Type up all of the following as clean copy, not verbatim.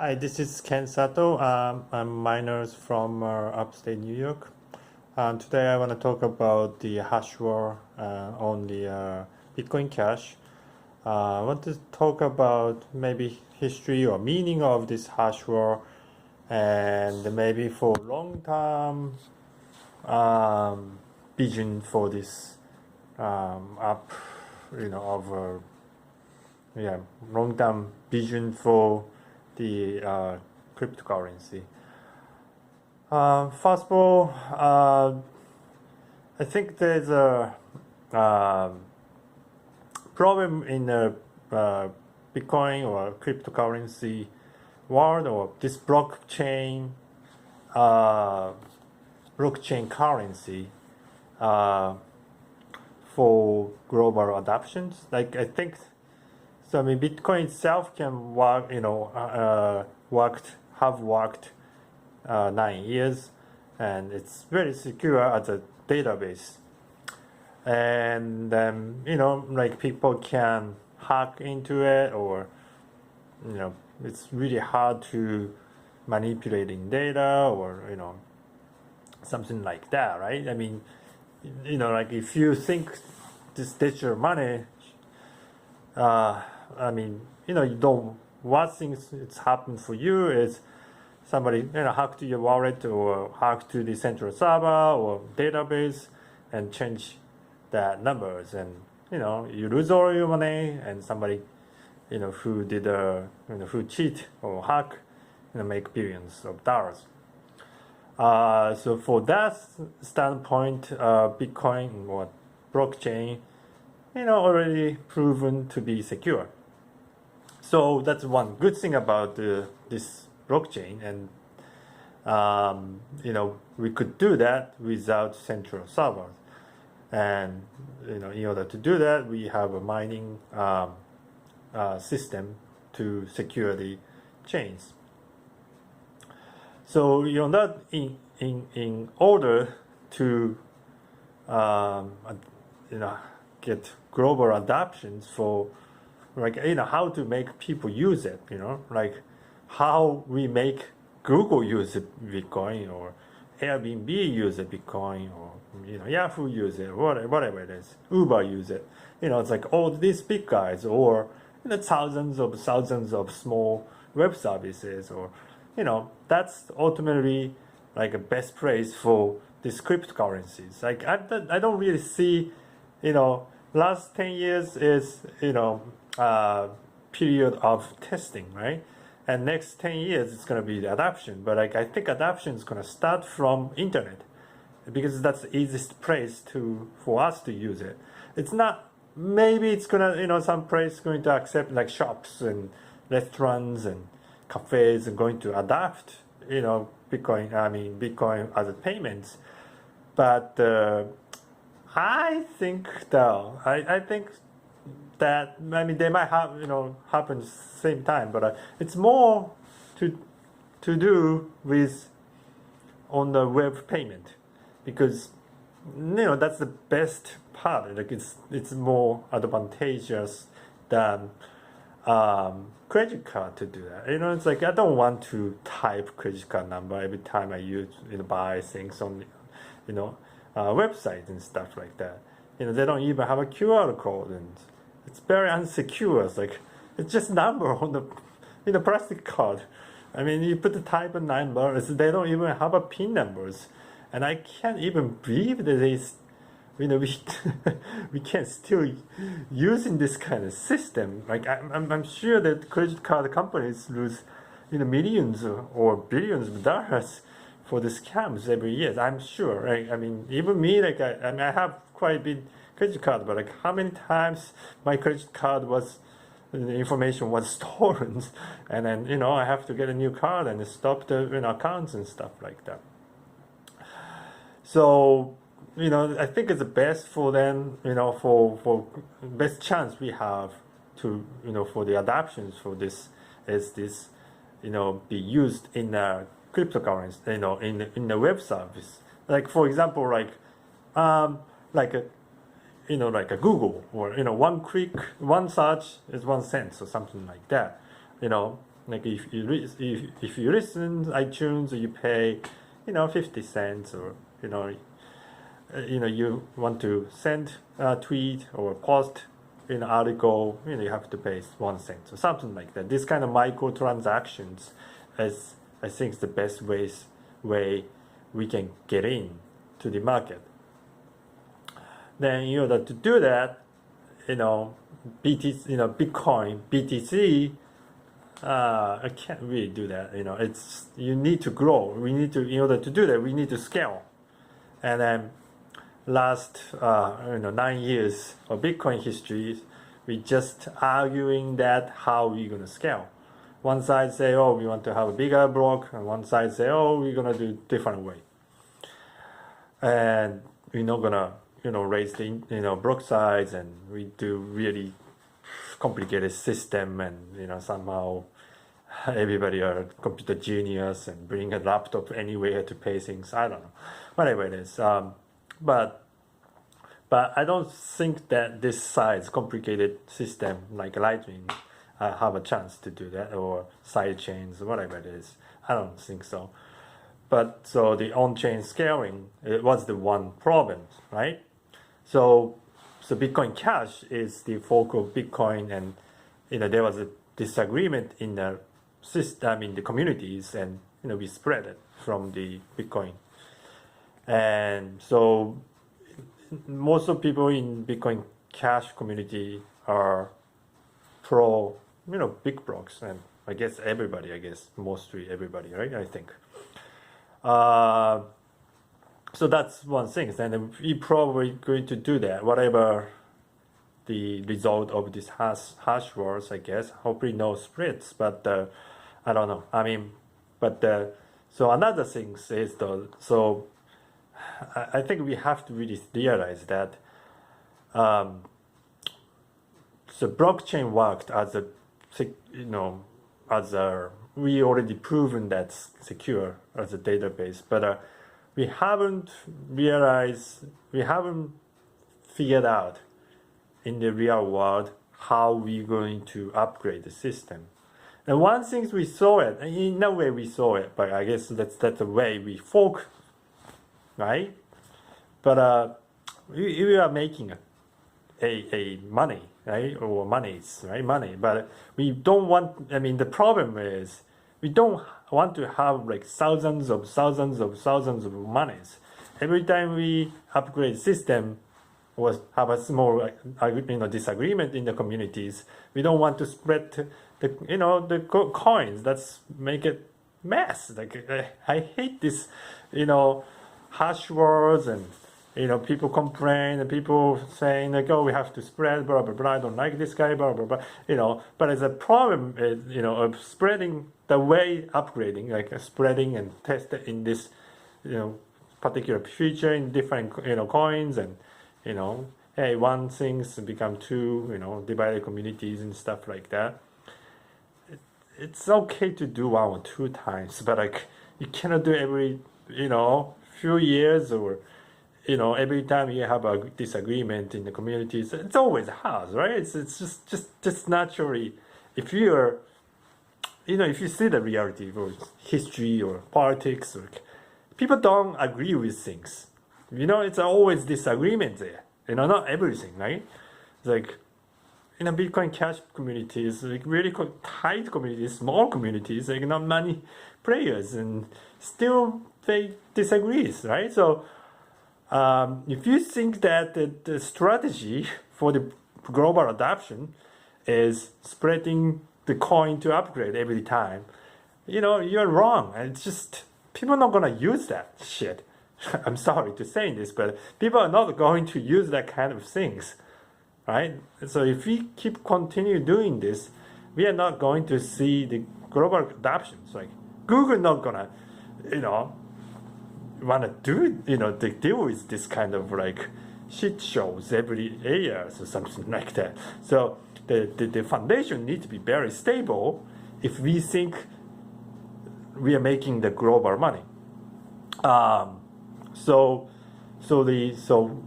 Hi, this is Ken Sato. I'm miners from upstate New York. Today I want to talk about the hash war on the Bitcoin Cash. I want to talk about maybe history or meaning of this hash war, and maybe for long term vision for this up, of long term vision for the cryptocurrency. First of all, I think there's a problem in the Bitcoin or cryptocurrency world, or this blockchain currency for global adoptions. Like I think so. I mean, Bitcoin itself can work. Have worked 9 years, and it's very secure as a database. And like people can hack into it, or it's really hard to manipulating data, or something like that, right? I mean, like if you think this digital money. I mean, you don't. What things it's happened for you is somebody hacked your wallet or hacked to the central server or database and change the numbers, and you lose all your money, and somebody who did who cheat or hack make billions of dollars. So for that standpoint, Bitcoin or blockchain already proven to be secure. So that's one good thing about this blockchain, and we could do that without central servers. And in order to do that, we have a mining system to secure the chains. So that in order to get global adoptions for like how to make people use it, like how we make Google use Bitcoin, or Airbnb use Bitcoin, or Yahoo use it, whatever it is, Uber use it. It's like all these big guys, or thousands of small web services, or that's ultimately like a best place for these cryptocurrencies. Like I don't really see last 10 years is period of testing, right? And next 10 years it's going to be the adoption. But like I think adoption is going to start from internet, because that's the easiest place for us to use it. It's not, maybe it's gonna some place going to accept, like shops and restaurants and cafes and going to adopt Bitcoin as a payments. But I think though, I think that, I mean, they might have happen same time, but it's more to do with on the web payment, because that's the best part. Like it's more advantageous than credit card to do that. It's like I don't want to type credit card number every time I use buy things on websites and stuff like that. They don't even have a QR code, and it's very unsecure. It's like it's just number on the plastic card. I mean, you put the type of number, they don't even have a PIN numbers, and I can't even believe that we can still using this kind of system. Like I'm sure that credit card companies lose millions or billions of dollars for the scams every year. I'm sure. Right? I mean, even me, like I have quite a bit credit card, but like how many times my credit card the information was stolen, and then I have to get a new card and stop the accounts and stuff like that. So I think it's the best for them, for best chance we have to for the adoptions for this is this be used in a cryptocurrency, in the web service. Like for example, like like a Google, or one click, one search is 1 cent or something like that. Like if you listen iTunes, you pay, 50 cents, or you want to send a tweet or post an article, you have to pay 1 cent or something like that. This kind of micro transactions is, I think, the best way we can get in to the market. Then in order to do that, Bitcoin, BTC, I can't really do that. You need to grow. In order to do that, we need to scale. And then last 9 years of Bitcoin history, we just arguing that how we're gonna scale. One side say, oh, we want to have a bigger block, and one side say, oh, we're gonna do different way. And we're not gonna raise the block size, and we do really complicated system, and somehow everybody are computer genius and bring a laptop anywhere to pay things. I don't know, whatever it is. But I don't think that this size complicated system like Lightning have a chance to do that, or side chains, whatever it is. I don't think so. But so the on-chain scaling, it was the one problem, right? So Bitcoin Cash is the fork of Bitcoin, and there was a disagreement in the system, in the communities, and we spread it from the Bitcoin. And so most of people in Bitcoin Cash community are pro big blocks, and I guess mostly everybody, right? I think. So that's one thing, and we probably going to do that, whatever the result of this hash wars, I guess. Hopefully no splits, but I don't know. So another thing is so I think we have to really realize that so blockchain worked as we already proven that's secure as a database, but we haven't figured out in the real world how we're going to upgrade the system. And one thing we saw it, in a way we saw it, but I guess that's the way we fork, right? But we are making a money, right? Or monies, right? Money, but we don't want. The problem is we don't want to have like thousands of monies. Every time we upgrade system, or have a small disagreement in the communities, we don't want to spread the coins. That's make it mess. Like I hate this, hash words, and people complain, and people saying like, oh, we have to spread blah blah blah. I don't like this guy blah blah blah. But as a problem is of spreading the way upgrading, like spreading and test it in this particular feature in different coins, and hey, one things become two, divided communities and stuff like that. It's okay to do 1 or 2 times, but like you cannot do every few years, or every time you have a disagreement in the communities. It's always hard, right? It's just naturally, if you're if you see the reality or history or politics, or people don't agree with things. It's always disagreement there. Not everything, right? It's like in a Bitcoin Cash communities, like really tight communities, small communities, like not many players, and still they disagree, right? So if you think that the strategy for the global adoption is spreading the coin to upgrade every time, you're wrong. And it's just, people are not going to use that shit. I'm sorry to say this, but people are not going to use that kind of things, right? So if we continue doing this, we are not going to see the global adoptions. Like Google not gonna, want to do, they deal with this kind of like shit shows every years or something like that. So the foundation needs to be very stable if we think we are making the global money. So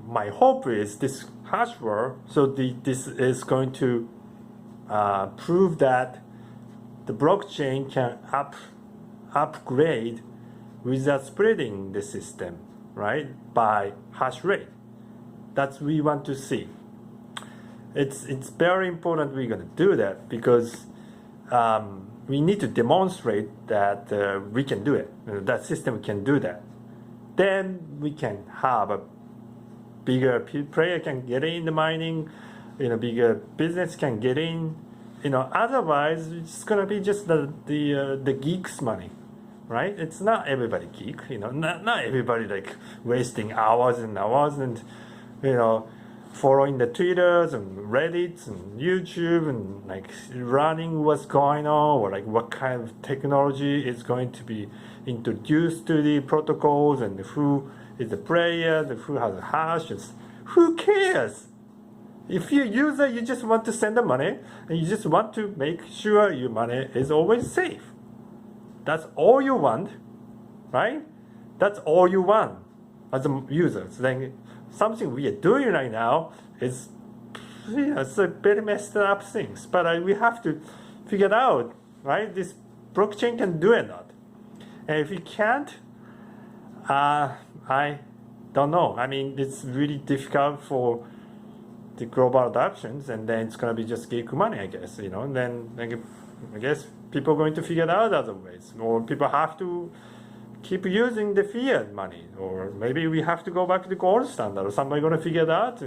my hope is this hash word. This is going to prove that the blockchain can upgrade without spreading the system, right? By hash rate. That's what we want to see. It's very important we're gonna do that because we need to demonstrate that we can do it. That system can do that. Then we can have a bigger player can get in the mining, bigger business can get in. Otherwise it's gonna be just the geeks' money, right? It's not everybody geek. Not everybody like wasting hours and hours and following the Twitters and Reddits and YouTube and like running what's going on or like what kind of technology is going to be introduced to the protocols and who is the player, who has the hashes. Who cares? If you're a user, you just want to send the money and you just want to make sure your money is always safe. That's all you want, right? That's all you want as a user. So then something we are doing right now is, it's a very messed up things. But we have to figure it out, right? This blockchain can do it or not. And if it can't, I don't know. I mean, it's really difficult for the global adoptions, and then it's gonna be just geek money, I guess. And then I guess people are going to figure it out other ways, or people have to keep using the fiat money, or maybe we have to go back to the gold standard, or somebody going to figure that,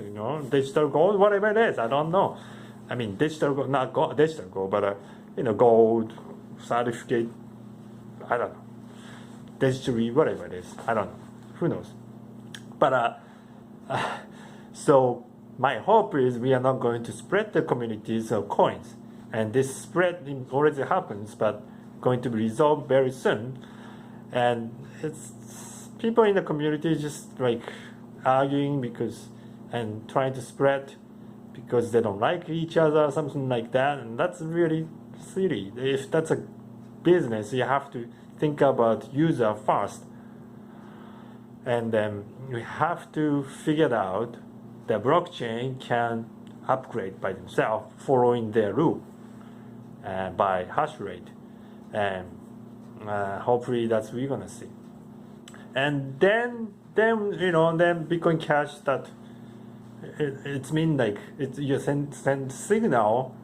digital gold, whatever it is, I don't know. I mean, digital gold, not gold, digital gold, but gold certificate, I don't know, digitally, whatever it is, I don't know, who knows. But so my hope is we are not going to spread the communities of coins, and this spread already happens, but going to be resolved very soon. And it's people in the community just like arguing and trying to spread because they don't like each other, something like that. And that's really silly. If that's a business, you have to think about user first. And then we have to figure out the blockchain can upgrade by themselves following their rule by hash rate. And hopefully that's what we're gonna see. And then Bitcoin Cash, that it's mean like you send signal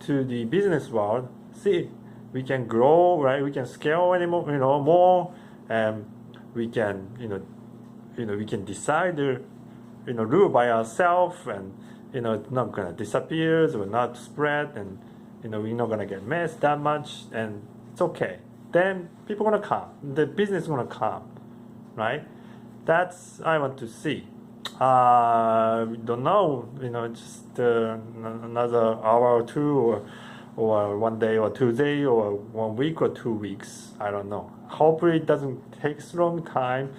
to the business world. See, we can grow, right? We can scale anymore, more, and we can we can decide the rule by ourselves, and it's not gonna disappear or not spread, and we're not gonna get messed that much, and it's okay. Then people gonna come, the business gonna come, right? That's I want to see. We don't know, just another hour or two, or 1 day or 2 days, or 1 week or 2 weeks. I don't know. Hopefully it doesn't take a long time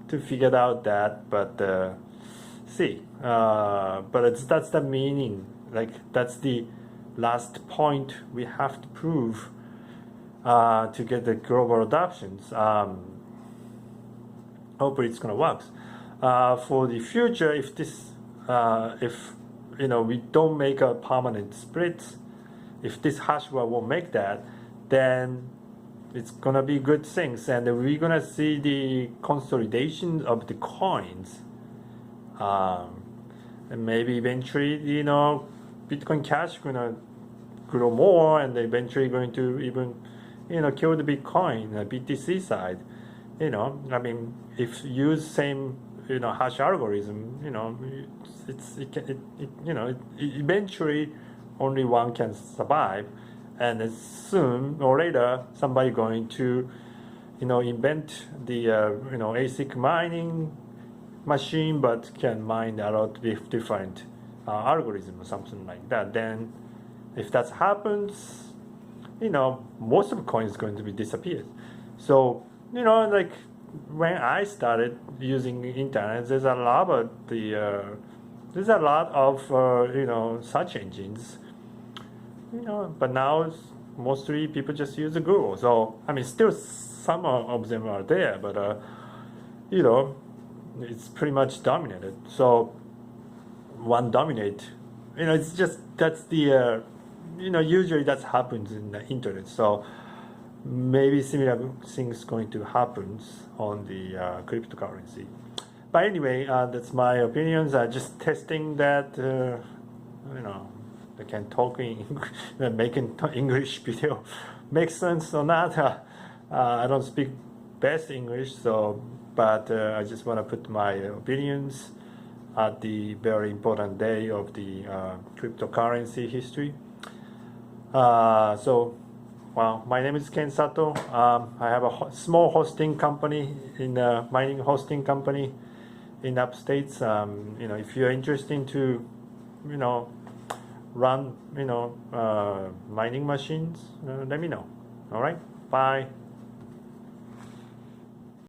to figure out that, but see. But that's the meaning. Like that's the last point we have to prove. To get the global adoptions. Hopefully it's gonna work. For the future, if we don't make a permanent split, if this hash rate won't make that, then it's gonna be good things, and we're gonna see the consolidation of the coins, and maybe eventually, Bitcoin Cash gonna grow more, and eventually going to even kill the Bitcoin, BTC side. I mean, if you use same, hash algorithm, eventually only one can survive, and soon or later somebody going to, invent the, ASIC mining machine, but can mine a lot of different algorithm or something like that. Then, if that happens, most of the coins is going to be disappeared. So, like when I started using the internet, there's a lot of search engines, but now mostly people just use the Google. So I mean, still some of them are there, but it's pretty much dominated. So one dominate, it's just that's the usually that happens in the internet. So maybe similar things going to happen on the cryptocurrency. But anyway, that's my opinions. Just testing that, I can talk in making English video makes sense or not. I don't speak best English, so but I just want to put my opinions at the very important day of the cryptocurrency history. Well, my name is Ken Sato. I have a small hosting company in mining hosting company in upstates. If you're interested to, run, mining machines, let me know. All right, bye.